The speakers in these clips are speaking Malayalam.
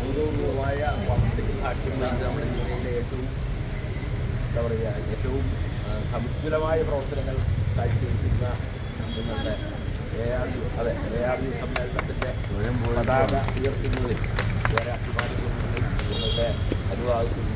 അപൂർവമായ വളർച്ചയ്ക്ക് സാക്ഷ്യം വഹിച്ച നമ്മുടെ ജില്ലയിലെ ഏറ്റവും സമുജ്വലമായ പ്രവർത്തനങ്ങൾ കാഴ്ചവെക്കുന്ന നിങ്ങളുടെ ARU സമ്മേളനത്തിൻ്റെ പതാക ഉയർത്തുന്നതിൽ വളരെ അഭിമാനിക്കുന്നതിൽ നിങ്ങളുടെ അനുവാദത്തിൽ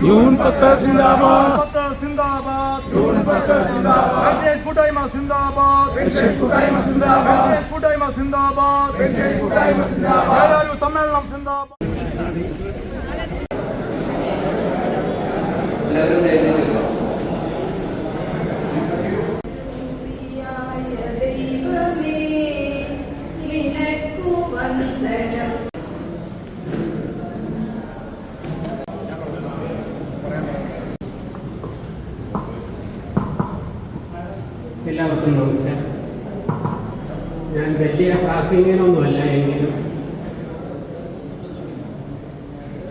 ജൂൺ 10 സിന്ദാബാദ്. എല്ലാവർക്കും നമസ്കാരം. ഞാൻ വലിയ പ്രാസംഗികനൊന്നുമല്ല, എങ്കിലും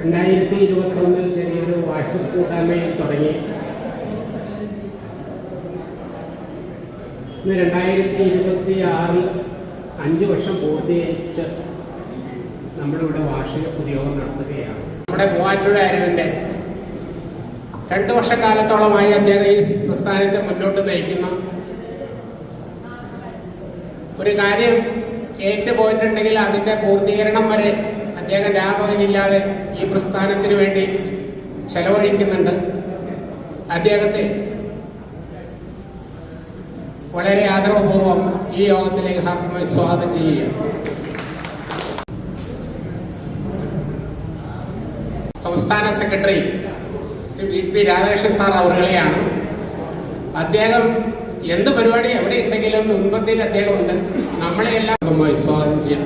2021 ചെറിയൊരു വാട്സപ്പ് കൂട്ടായ്മയിൽ തുടങ്ങി. ഇന്ന് 2026 5 വർഷം പൂർത്തീകരിച്ച് നമ്മളിവിടെ വാർഷിക പൊതുയോഗം നടത്തുകയാണ്. നമ്മുടെ മൂവാറ്റുപുഴ അരുവിൻ്റെ 2 വർഷക്കാലത്തോളമായി അദ്ദേഹം ഈ പ്രസ്ഥാനത്തെ മുന്നോട്ട് നയിക്കുന്ന ഒരു കാര്യം ഏറ്റുപോയിട്ടുണ്ടെങ്കിൽ അതിൻ്റെ പൂർത്തീകരണം വരെ അദ്ദേഹം ലാഭമില്ലാതെ ഈ പ്രസ്ഥാനത്തിന് വേണ്ടി ചെലവഴിക്കുന്നുണ്ട്. അദ്ദേഹത്തെ വളരെ ആദരവപൂർവ്വം ഈ യോഗത്തിലേക്ക് ഹാർദമായി സ്വാഗതം ചെയ്യുക. സംസ്ഥാന secretary Shri VP Radhakrishnan sir അവരുകളെയാണ്. അദ്ദേഹം എന്ത് പരിപാടി എവിടെ ഉണ്ടെങ്കിലും മുൻപന്തിയിൽ അദ്ദേഹം ഉണ്ട്. നമ്മളെയെല്ലാം സ്വാഗതം ചെയ്യും.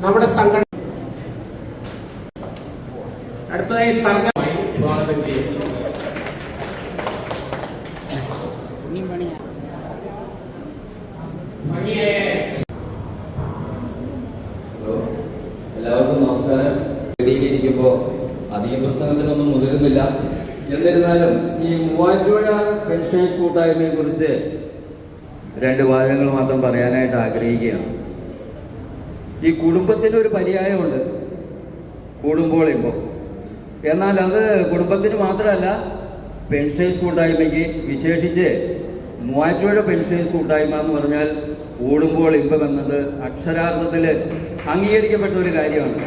നമ്മുടെ സംഘടന അടുത്തതായി സംഘമായി സ്വാഗതം ചെയ്യും. എല്ലാവർക്കും നമസ്കാരം. വേദിയിലിരിക്കുമ്പോൾ അധികം പ്രസംഗത്തിനൊന്നും മുതിരുന്നില്ല. എന്നിരുന്നാലും ഈ മൂവാറ്റുപുഴ പെൻഷൻസ് കൂട്ടായ്മയെ കുറിച്ച് 2 വാചകങ്ങൾ മാത്രം പറയാനായിട്ട് ആഗ്രഹിക്കുകയാണ്. ഈ കുടുംബത്തിന് ഒരു പര്യായമുണ്ട്, കൂടുമ്പോൾ ഇമ്പോൾ. എന്നാൽ അത് കുടുംബത്തിന് മാത്രമല്ല, പെൻഷൻസ് കൂട്ടായ്മയ്ക്ക്, വിശേഷിച്ച് മൂവാറ്റുപുഴ പെൻഷൻസ് കൂട്ടായ്മ എന്ന് പറഞ്ഞാൽ കൂടുമ്പോൾ ഇമ്പം എന്നത് അക്ഷരാർത്ഥത്തിൽ അംഗീകരിക്കപ്പെട്ട ഒരു കാര്യമാണ്.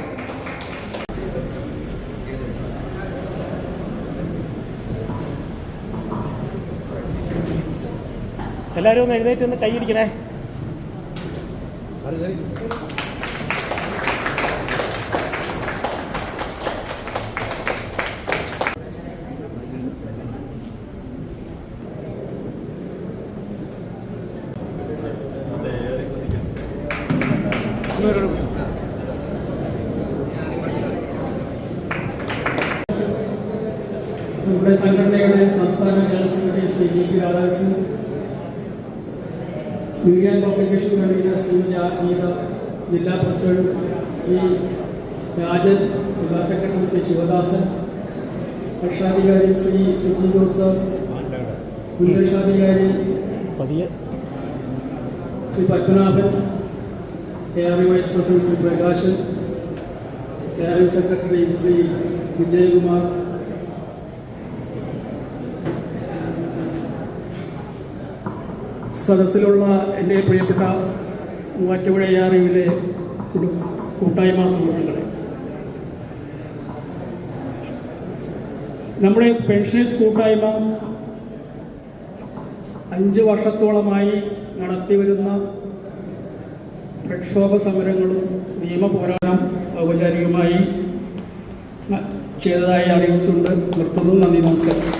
എല്ലാവരും ഒന്ന് എഴുന്നേറ്റ് ഒന്ന് കൈയടിക്കണേ. നമ്മുടെ സംഘടനയുടെ സംസ്ഥാന general secretary Shri VP Radhakrishnan, media and publication convener Shrimati ആത്മീയ, ജില്ലാ പ്രസിഡന്റ് ശ്രീ രാജൻ, ജില്ലാ സെക്രട്ടറി ശ്രീ ശിവദാസൻ, രക്ഷാധികാരി ശ്രീ സിജി ജോസഫ്, മുൻരക്ഷാധികാരി Shri Padmanabhan, ARU vice president Shri Prakashan, ARU secretary Shri Vijayakumar, സദസ്സിലുള്ള എൻ്റെ പ്രിയപ്പെട്ട മൂവാറ്റുപുഴ ARUവിലെ കൂട്ടായ്മ സുഹൃത്തുക്കളെ, നമ്മുടെ പെൻഷൻസ് കൂട്ടായ്മ 5 വർഷത്തോളമായി നടത്തിവരുന്ന പ്രക്ഷോഭ സമരങ്ങളും നിയമ പോരാട്ടം ഔപചാരികമായി ചെയ്തതായി അറിയിച്ചുകൊണ്ട് നിർത്തുന്നു. നന്ദി, നമസ്കാരം.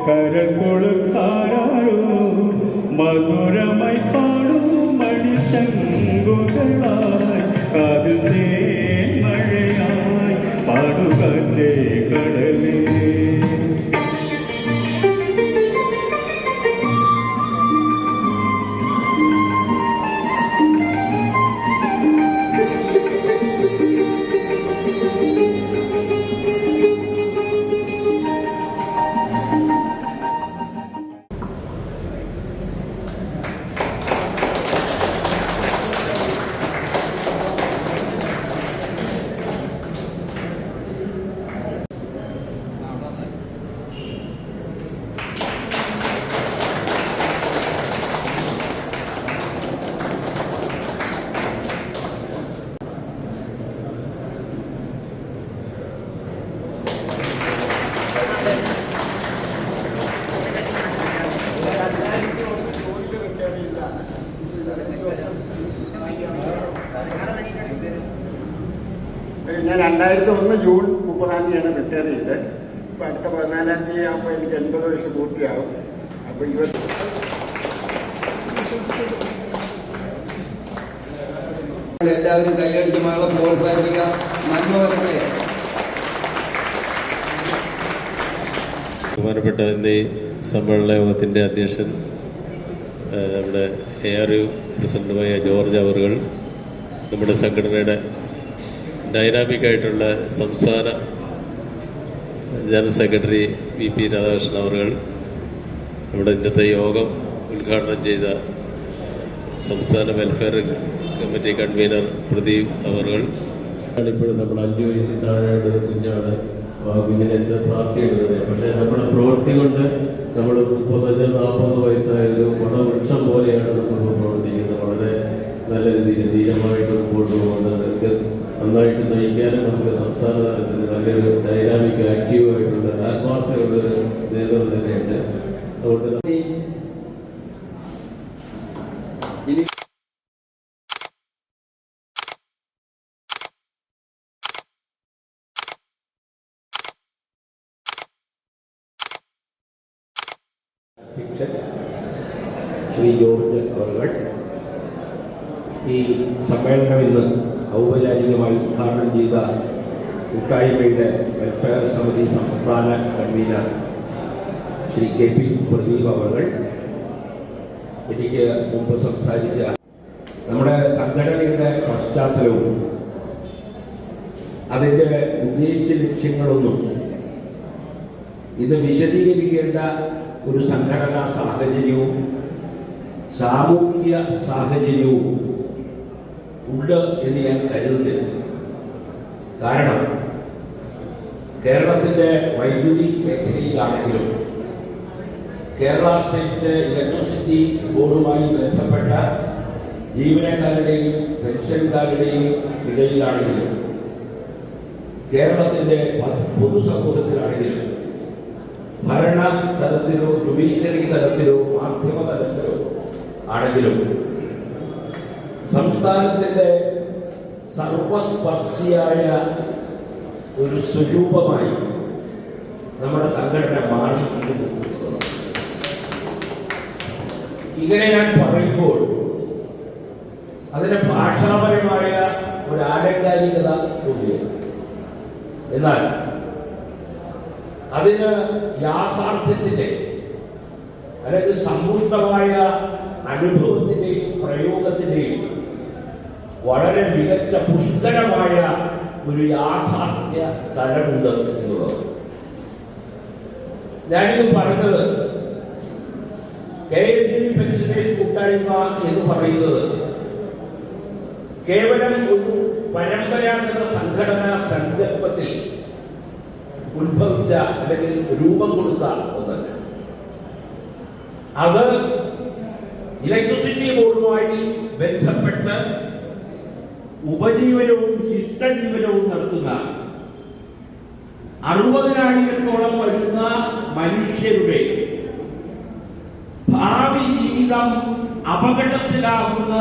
കരൾ കൊളുക്കാരോ മധുരമായി പാടും മണിശങ്കുകളായി കാതിൽ മഴയായി പാടുകല്ലേ കടലേ. ഞാൻ 2001 ജൂൺ 30 റിട്ടയർ ചെയ്ത്. ഇപ്പം അടുത്ത 14 ആകുമ്പോൾ എനിക്ക് 80 വയസ്സ് പൂർത്തിയാകും. അപ്പോൾ എല്ലാവരും കൈയടിച്ച് മകളെ പ്രോത്സാഹിപ്പിക്കാം. നന്മ വരട്ടെ. ബഹുമാനപ്പെട്ട ഇന്ന് സമ്മേളന യോഗത്തിൻ്റെ അധ്യക്ഷൻ നമ്മുടെ ARU പ്രസിഡന്റുമായ ജോർജ് അവറുകൾ, നമ്മുടെ സംഘടനയുടെ ഡൈനാമിക്കായിട്ടുള്ള സംസ്ഥാന ജനറൽ സെക്രട്ടറി VP രാധാകൃഷ്ണൻ അവറുകൾ, നമ്മുടെ ഇന്നത്തെ യോഗം ഉദ്ഘാടനം ചെയ്ത സംസ്ഥാന വെൽഫെയർ കമ്മിറ്റി കൺവീനർ പ്രദീപ് അവറുകൾ. ഇപ്പോഴും നമ്മൾ 5 വയസ്സിൽ താഴെയായിട്ടൊരു കുഞ്ഞാണ്, കുഞ്ഞിന് എന്ത് പ്രാപ്തിയുള്ളത്. പക്ഷേ നമ്മുടെ പ്രവൃത്തി കൊണ്ട് നമ്മൾ 35-40 വയസ്സായാലും വൃക്ഷം പോലെയാണ് നമ്മൾ പ്രവർത്തിക്കുന്നത്. വളരെ നല്ല രീതിയിൽ ധീരമായിട്ട് മുമ്പോട്ട് പോകുന്നത് നിങ്ങൾക്ക് നന്നായിട്ട് നയിക്കാനും നമുക്ക് സംസ്ഥാന തലത്തിൽ നല്ലൊരു ഡൈനാമിക് ആക്റ്റീവായിട്ടുള്ള ആത്മാർത്ഥമുള്ളൊരു നേതൃത്വം തന്നെയുണ്ട്. അതുകൊണ്ട് ശ്രീ ജോർജ് അവറുകൾ ഈ സമ്മേളനം ഇന്ന് ഔപചാരികമായി ഉദ്ഘാടനം ചെയ്ത കൂട്ടായ്മയുടെ വെൽഫെയർ സമിതി സംസ്ഥാന കൺവീനർ ശ്രീ KP പ്രദീപ് അവറുകൾ, എനിക്ക് മുമ്പ് സംസാരിച്ച നമ്മുടെ സംഘടനയുടെ പശ്ചാത്തലവും അതിൻ്റെ ഉദ്ദേശ ലക്ഷ്യങ്ങളൊന്നും ഇത് വിശദീകരിക്കേണ്ട ഒരു സംഘടനാ സാഹചര്യവും സാമൂഹ്യ സാഹചര്യവും ഉണ്ട് എന്ന് ഞാൻ കരുതുന്നില്ല. കാരണം കേരളത്തിൻ്റെ വൈദ്യുതി മേഖലയിലാണെങ്കിലും കേരള സ്റ്റേറ്റ് ഇലക്ട്രിസിറ്റി ബോർഡുമായി ബന്ധപ്പെട്ട ജീവനക്കാരുടെയും പെൻഷൻകാരുടെയും ഇടയിലാണെങ്കിലും കേരളത്തിൻ്റെ പൊതുസമൂഹത്തിലാണെങ്കിലും ഭരണ തലത്തിലോ ജുഡീഷ്യറി തലത്തിലോ മാധ്യമ തലത്തിലോ ആണെങ്കിലും സംസ്ഥാനത്തിൻ്റെ സർവസ്പർശിയായ ഒരു സ്വരൂപമായി നമ്മുടെ സംഘടന മാറിയിരിക്കുന്നു. ഇങ്ങനെ ഞാൻ പറയുമ്പോൾ അതിന് ഭാഷാപരമായ ഒരു ആലങ്കാരികത കൂടിയാണ്. എന്നാൽ അതിന് യാഥാർത്ഥ്യത്തിൻ്റെ അല്ലെങ്കിൽ സമ്പുഷ്ടമായ അനുഭവത്തിൻ്റെയും പ്രയോഗത്തിൻ്റെയും വളരെ മികച്ച പുഷ്കരമായ ഒരു യാഥാർത്ഥ്യ തലമുണ്ട് എന്നുള്ളത്. ഞാനിത് പറഞ്ഞത് KSEB പെൻഷനേഴ്സ് കൂട്ടായ്മ എന്ന് പറയുന്നത് കേവലം ഒരു പരമ്പരാഗത സംഘടനാ സങ്കല്പത്തിൽ ഉത്ഭവിച്ച അല്ലെങ്കിൽ രൂപം കൊടുത്ത ഒന്നല്ല. അത് ഇലക്ട്രിസിറ്റി ബോർഡുമായി ബന്ധപ്പെട്ട് ഉപജീവനവും ശിഷ്ടജീവനവും നടത്തുന്ന 60,000-ഓളം വരുന്ന മനുഷ്യരുടെ ഭാവി ജീവിതം അപകടത്തിലാകുന്ന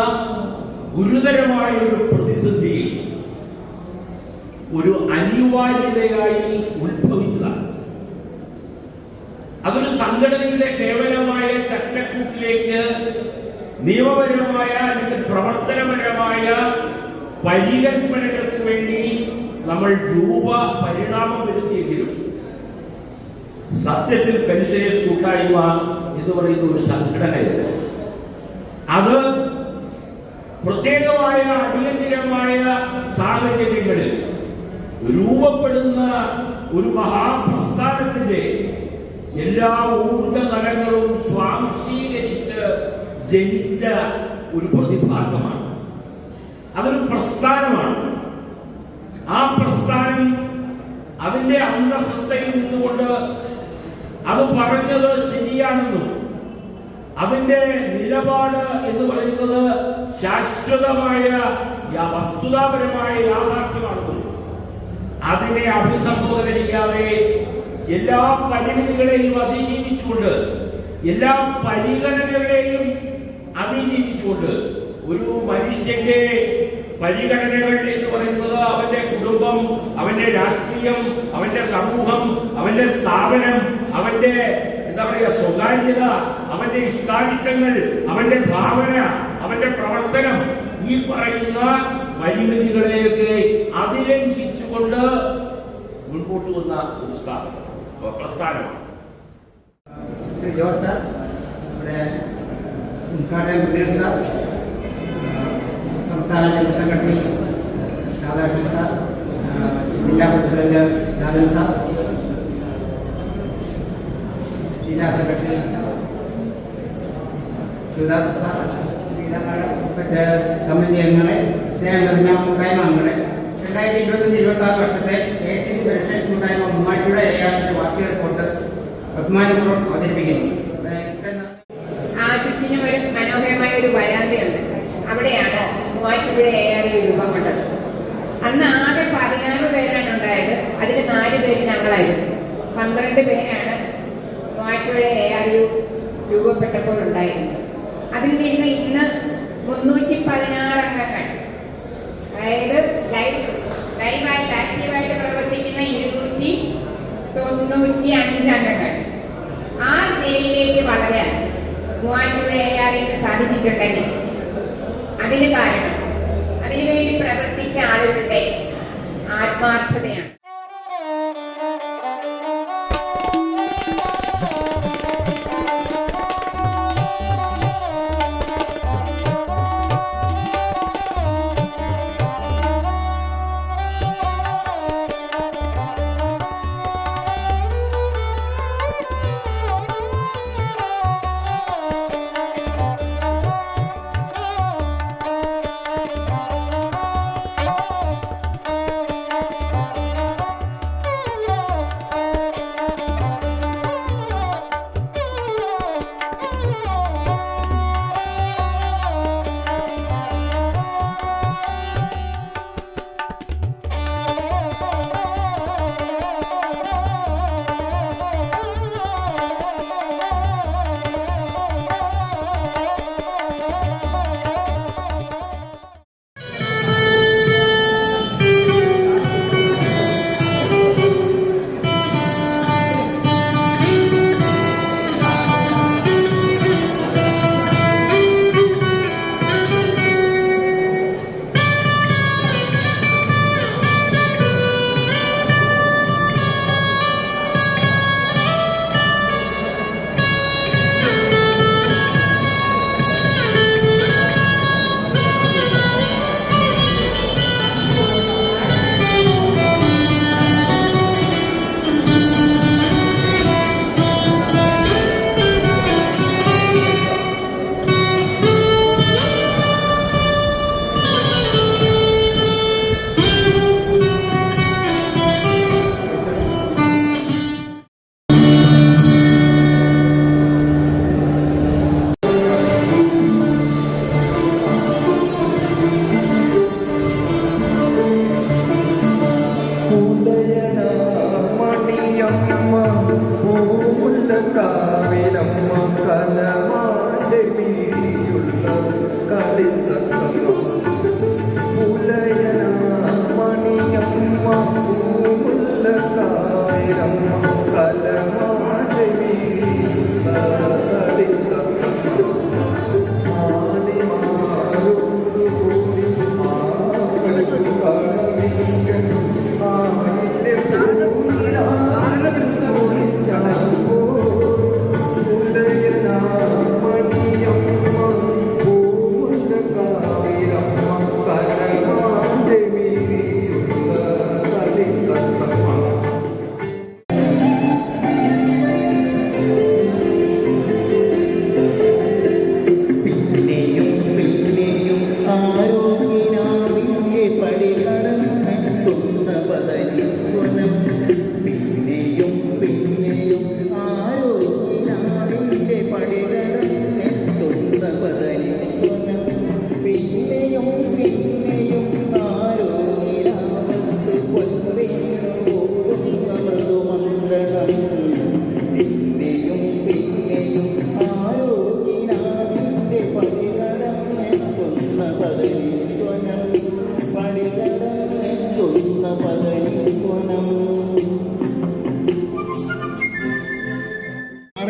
ഗുരുതരമായ ഒരു പ്രതിസന്ധിയിൽ ഒരു അനിവാര്യതയായി ഉത്ഭവിച്ചതാണ്. അതൊരു സംഘടനയുടെ കേവലമായ ചട്ടക്കൂട്ടിലേക്ക് നിയമപരമായ അല്ലെങ്കിൽ പ്രവർത്തനപരമായ പരികൽപ്പനകൾക്ക് വേണ്ടി നമ്മൾ പരിണാമം വരുത്തിയെങ്കിലും സത്യത്തിൽ പെൻഷനേഴ്സ് കൂട്ടായ്മ എന്ന് പറയുന്ന ഒരു സംഘടനയുണ്ട്. അത് പ്രത്യേകമായ അടിയന്തിരമായ സാഹചര്യങ്ങളിൽ രൂപപ്പെടുന്ന ഒരു മഹാപ്രസ്ഥാനത്തിന്റെ എല്ലാ ഊർജ തലങ്ങളും സ്വാംശീകരിച്ച് ജനിച്ച ഒരു പ്രതിഭാസമാണ്. അതൊരു പ്രസ്ഥാനമാണ്. ആ പ്രസ്ഥാനം അതിന്റെ അന്തസത്തയിൽ നിന്നുകൊണ്ട് അത് പറഞ്ഞത് ശരിയാണെന്നും അതിന്റെ നിലപാട് എന്ന് പറയുന്നത് ശാശ്വതമായ വസ്തുതാപരമായ യാഥാർത്ഥ്യമാണെന്നും അതിനെ അഭിസംബോധന ചെയ്യാതെ എല്ലാ പരിമിതികളെയും അതിജീവിച്ചുകൊണ്ട് എല്ലാ പരിഗണനകളെയും അതിജീവിച്ചുകൊണ്ട് ഒരു മനുഷ്യന്റെ പരിഗണനകൾ എന്ന് പറയുന്നത് അവന്റെ കുടുംബം, അവന്റെ രാഷ്ട്രീയം, അവന്റെ സമൂഹം, അവന്റെ സ്ഥാപനം, അവന്റെ സ്വകാര്യത, അവന്റെ ഇഷ്ടാനിഷ്ടങ്ങൾ, അവന്റെ ഭാവന, അവന്റെ പ്രവർത്തനം, ഈ പറയുന്ന പരിമിതികളെയൊക്കെ അതിലംഘിച്ചുകൊണ്ട് മുൻപോട്ട് വന്ന ഒരു പ്രസ്ഥാനമാണ്. ശ്രീ ജോർജ് സാർ, ഇവിടെ ഉദ്ഘാടനം മുതിർ സാർ, സംസ്ഥാന ജനറൽ സെക്രട്ടറി രാധാകൃഷ്ണൻ സാർ, ജില്ലാ പ്രസിഡന്റ് രാജൻ സാർ, ജില്ലാ സെക്രട്ടറി ശിവദാസ് സാർ, കമ്മിറ്റി അംഗങ്ങളെ, സ്നേഹനിർമ്മ കൂട്ടായ്മ അംഗങ്ങളെ, 2025-26 വർഷത്തെ ACT പെൻഷനേഴ്സ് കൂട്ടായ്മ മൂവാറ്റുപുഴ ARന്റെ വാർഷിക റിപ്പോർട്ട് ബഹുമാനപൂർവ്വം അവതരിപ്പിക്കുന്നു. ചുറ്റിനും ഒരു മനോഹരമായ ഒരു വരാന്തയുണ്ട്. അവിടെയാണ് മൂവാറ്റുപുഴ AR രൂപം കൊണ്ടത്. അന്ന് ആകെ 16 പേരാണ് ഉണ്ടായത്. അതിൽ 4 പേര് ഞങ്ങളായിരുന്നു. 12 പേരാണ് മൂവാറ്റുപുഴ ARU രൂപപ്പെട്ടപ്പോൾ ഉണ്ടായിരുന്നത്. അതിൽ നിന്ന് ഇന്ന് 316 അംഗങ്ങൾ, അതായത് ലൈവായിട്ട് ആക്റ്റീവായിട്ട് പ്രവർത്തിക്കുന്ന 295 അംഗങ്ങൾ. ആ നിലയിലേക്ക് വളരാൻ മൂവാറ്റുപുഴ ARന് സാധിച്ചിട്ടുണ്ടെങ്കിൽ അതിന് കാരണം അതിനുവേണ്ടി പ്രവർത്തിച്ച ആളുകളുടെ ആത്മാർത്ഥതയാണ്. കലമാ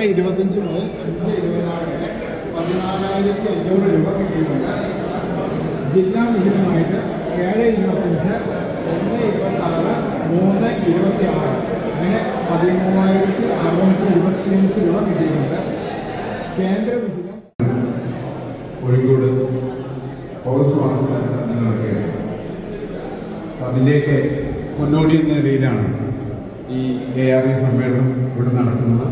4/25 മുതൽ 5/24 വരെ 14,500 രൂപ കിട്ടിയിട്ടുണ്ട്. ജില്ലാ വിഹിതമായിട്ട് 7/25, 1/26, 3/26 അങ്ങനെ 13,625 രൂപ കിട്ടിയിട്ടുണ്ട്. കേന്ദ്ര വിഹിതം കോഴിക്കോട് ഓഗസ്റ്റ് മാസത്തിൽ നിങ്ങളൊക്കെയാണ്. അതിൻ്റെയൊക്കെ മുന്നോടി എന്ന നിലയിലാണ് ഈ ARV സമ്മേളനം ഇവിടെ നടക്കുന്നത്.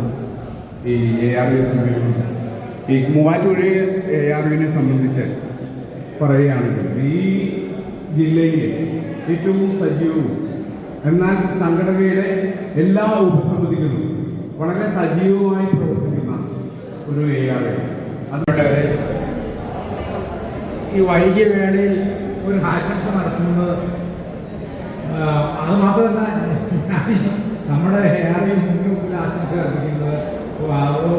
ഈ ARV സമ്മേളനം ഈ മൂവാറ്റുപുഴ ARVനെ സംബന്ധിച്ച് പറയുകയാണെങ്കിൽ ഈ ജില്ലയിലെ ഏറ്റവും സജീവവും എന്നാൽ സംഘടനയുടെ എല്ലാ ഉപസമിതികളും വളരെ സജീവമായി പ്രവർത്തിക്കുന്ന ഒരു ARV. അതുകൊണ്ട് ഈ വൈകിയ വേളയിൽ ഒരു ആശംസ നടത്തുന്നത് അത് മാത്രമല്ല, നമ്മുടെ ഏറെ മുന്നിൽ ആശംസ അർപ്പിക്കുന്നത്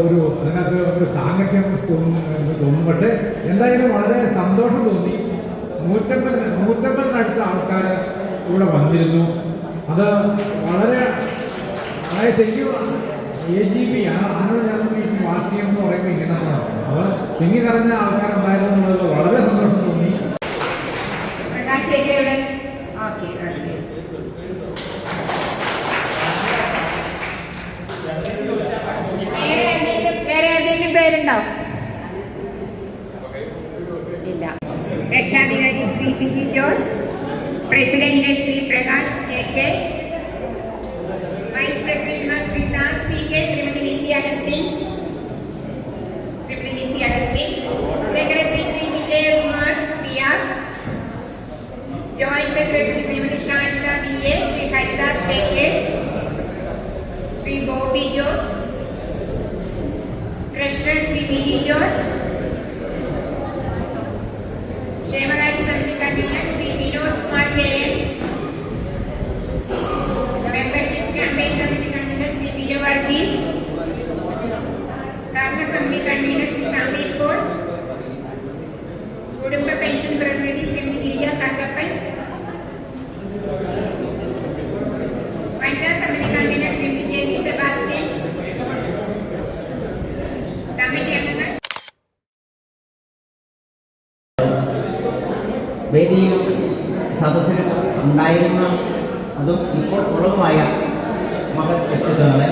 ഒരു അതിനകത്ത് ഒരു സാങ്കത്യം തോന്നുന്നു. പക്ഷേ എന്തായാലും വളരെ സന്തോഷം തോന്നി. 150-150-നടുത്ത ആൾക്കാർ ഇവിടെ വന്നിരുന്നു. അത് വളരെ ശരിക്കും AGP ആനോട് ചേർന്ന് ഈ വാർഷികം എന്ന് പറയുമ്പോൾ ഇങ്ങനെ അവർ തിങ്ങി നിറഞ്ഞ ആൾക്കാരുണ്ടായിരുന്നു എന്നുള്ളത് വളരെ സന്തോഷം തോന്നി. പേരുണ്ടോ? ഇല്ല. രക്ഷാധികാരി Shri CG Jose, president Shri Prakash KK, vice president Shri Das PK, Shrimati Lissy Augustine, secretary Shri Vijayakumar PR, joint secretary Shrimati Shanitha BA, Shri Haridas KK, Shri Bobby Jose, treasurer Shri Viji George, ക്ഷേമകാര്യ സമിതി convener Shri Vinod Kumar KN, membership campaign committee convener Shri Biju Varghese, കർമ്മസമിതി കൺവീനർ ശ്രീ അമീർ പോൾ, കുടുംബ പെൻഷൻ പ്രതിനിധി ശ്രീമതി ഗിരിജ തങ്കപ്പൻ, വനിതാ സമിതി convener Shrimati JC Sebastian, committee അംഗങ്ങൾ, വേദിയിലും സദസ്സിലും ഉണ്ടായിരുന്ന അതും ഇപ്പോൾ ഉള്ളതുമായ മഹത് വ്യക്തിത്വങ്ങളെ